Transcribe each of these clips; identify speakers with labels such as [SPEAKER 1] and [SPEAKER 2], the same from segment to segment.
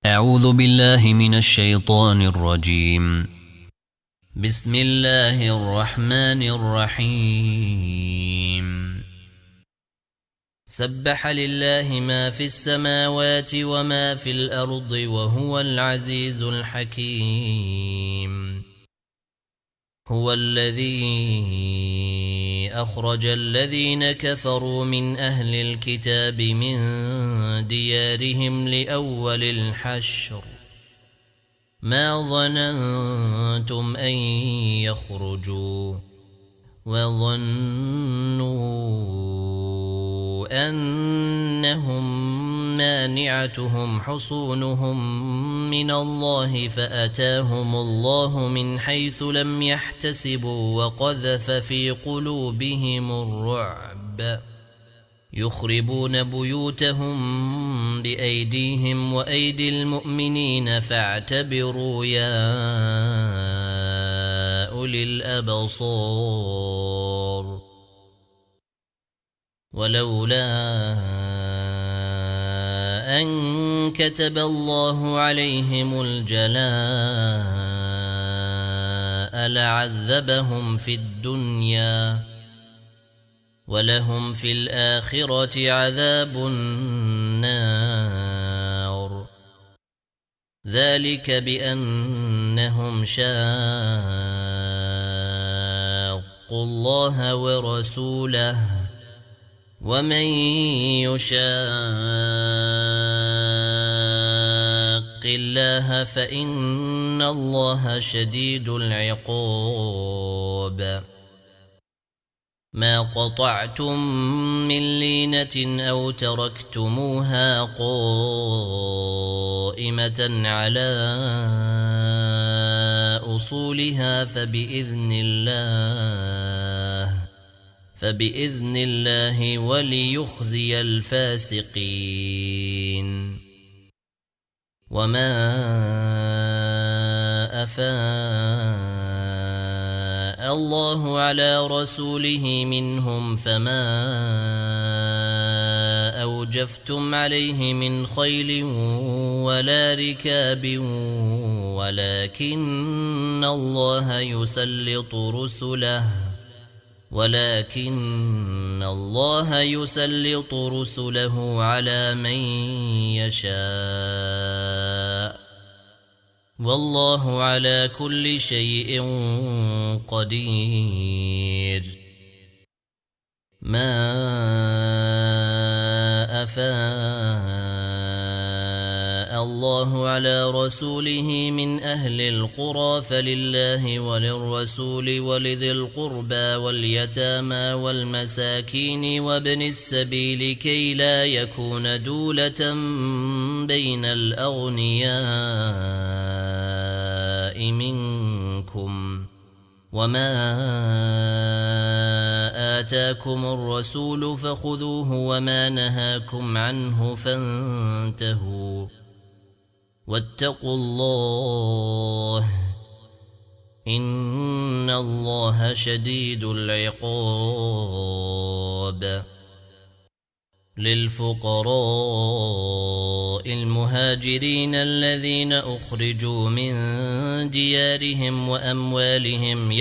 [SPEAKER 1] أعوذ بالله من الشيطان الرجيم. بسم الله الرحمن الرحيم. سبح لله ما في السماوات وما في الأرض وهو العزيز الحكيم. هو الذي أخرج الذين كفروا من أهل الكتاب من ديارهم لأول الحشر ما ظننتم أن يخرجوا وظنوا أنهم مانعتهم حصونهم من الله فأتاهم الله من حيث لم يحتسبوا وقذف في قلوبهم الرعب يخربون بيوتهم بأيديهم وأيدي المؤمنين فاعتبروا يا أولي الأبصار. ولولا أن كتب الله عليهم الجلاء لعذبهم في الدنيا ولهم في الآخرة عذاب النار. ذلك بأنهم شاقوا الله ورسوله ومن يشاق الله فإن الله شديد العقاب. ما قطعتم من لينة أو تركتموها قائمة على أصولها فبإذن الله وليخزي الفاسقين. وما أفاء الله على رسوله منهم فما أوجفتم عليه من خيل ولا ركاب ولكن الله يسلط رسله على من يشاء والله على كل شيء قدير. ما أفاء الله على رسوله من أهل القرى فلله وللرسول ولذي القربى واليتامى والمساكين وابن السبيل كي لا يكون دولة بين الأغنياء منكم. وما آتاكم الرسول فخذوه وما نهاكم عنه فانتهوا واتقوا الله إن الله شديد العقاب. للفقراء المهاجرين الذين أخرجوا من ديارهم وأموالهم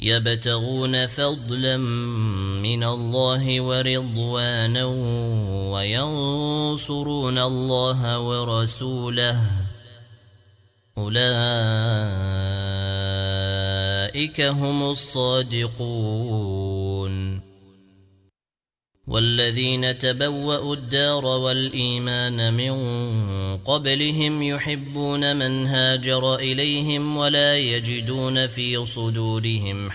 [SPEAKER 1] يبتغون فضلا من الله ورضوانا وينصرون الله ورسوله أولئك هم الصادقون. والذين تبوأوا الدار والإيمان من قبلهم يحبون من هاجر إليهم ولا يجدون في صدورهم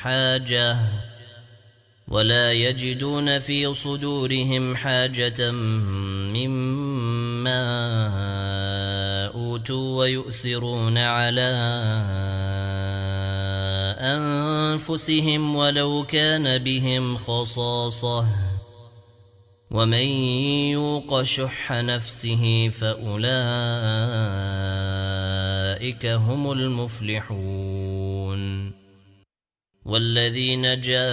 [SPEAKER 1] حاجة مما أوتوا ويؤثرون على أنفسهم ولو كان بهم خصاصة ومن يوق شح نفسه فأولئك هم المفلحون. والذين جاءوا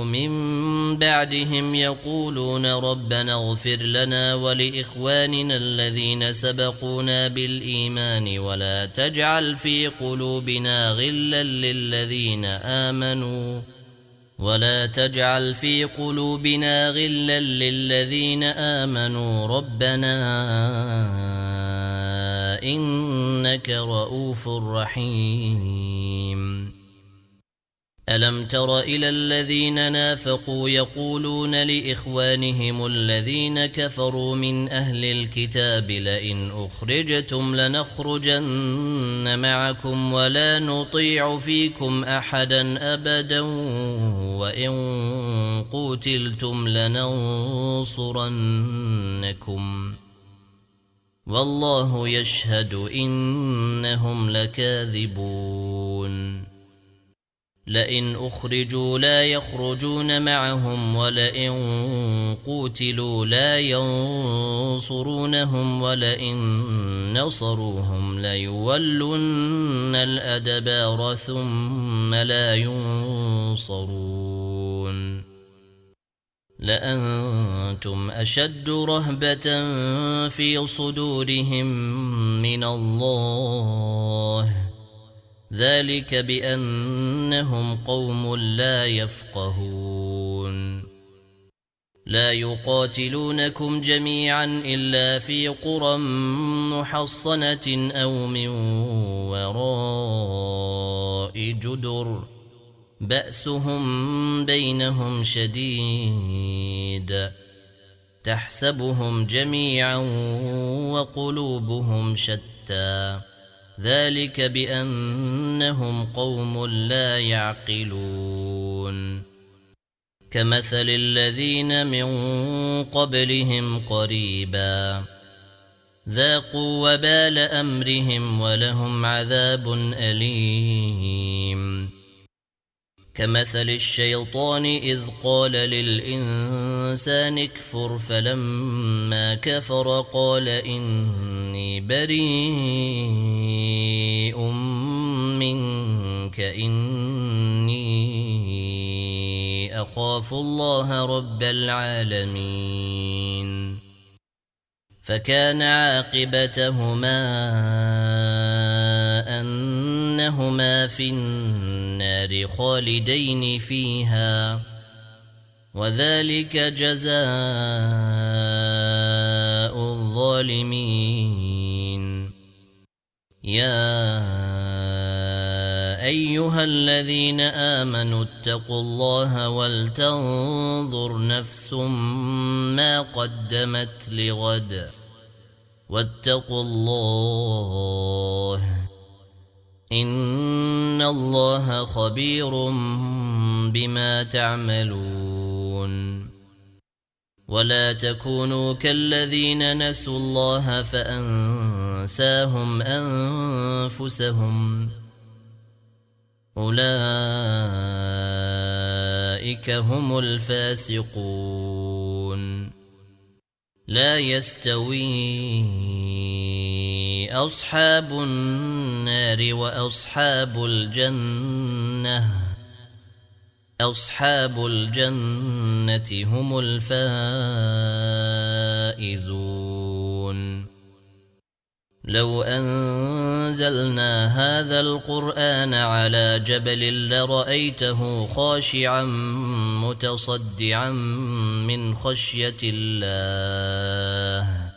[SPEAKER 1] من بعدهم يقولون ربنا اغفر لنا ولإخواننا الذين سبقونا بالإيمان ولا تجعل في قلوبنا غلا للذين آمنوا ربنا إنك رؤوف رحيم. ألم تر إلى الذين نافقوا يقولون لإخوانهم الذين كفروا من أهل الكتاب لئن أخرجتم لنخرجن معكم ولا نطيع فيكم أحدا أبدا وإن قتلتم لننصرنكم والله يشهد إنهم لكاذبون. لئن أخرجوا لا يخرجون معهم ولئن قتلوا لا ينصرونهم ولئن نصروهم ليولن الأدبار ثم لا ينصرون. لأنتم أشد رهبة في صدورهم من الله ذلك بأنهم قوم لا يفقهون. لا يقاتلونكم جميعا إلا في قرى محصنة أو من وراء جدر بأسهم بينهم شديد تحسبهم جميعا وقلوبهم شتى ذلك بأنهم قوم لا يعقلون. كمثل الذين من قبلهم قريبا ذاقوا وبال أمرهم ولهم عذاب أليم. كمثل الشيطان إذ قال للإنسان اكفر فلما كفر قال إني بريء منك إني أخاف الله رب العالمين. فكان عاقبتهما أنهما في النار خالدين فيها وذلك جزاء الظالمين. يا أيها الذين آمنوا اتقوا الله ولتنظر نفس ما قدمت لغد واتقوا الله إن الله خبير بما تعملون. ولا تكونوا كالذين نسوا الله فأنساهم أنفسهم أولئك هم الفاسقون. لا يستوي أصحاب النار وأصحاب الجنة أصحاب الجنة هم الفائزون. لو أنزلنا هذا القرآن على جبل لرأيته خاشعا متصدعا من خشية الله.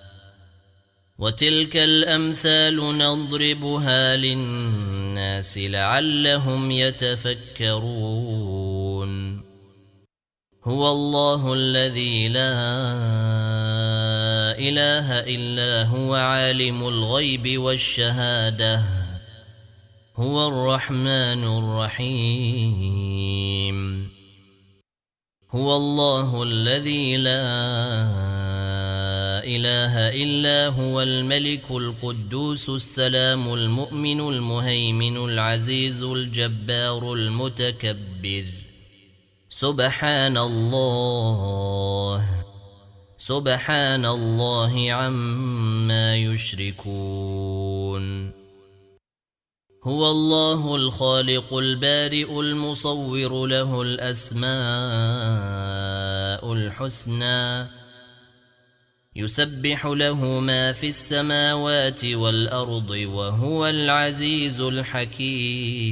[SPEAKER 1] وتلك الأمثال نضربها للناس لعلهم يتفكرون. هو الله الذي لا إله إلا هو عالم الغيب والشهادة هو الرحمن الرحيم. هو الله الذي لا إله إلا هو الملك القدوس السلام المؤمن المهيمن العزيز الجبار المتكبر. سبحان الله عما يشركون. هو الله الخالق البارئ المصور له الأسماء الأسماء الحسنى يسبح له ما في السماوات والأرض وهو العزيز الحكيم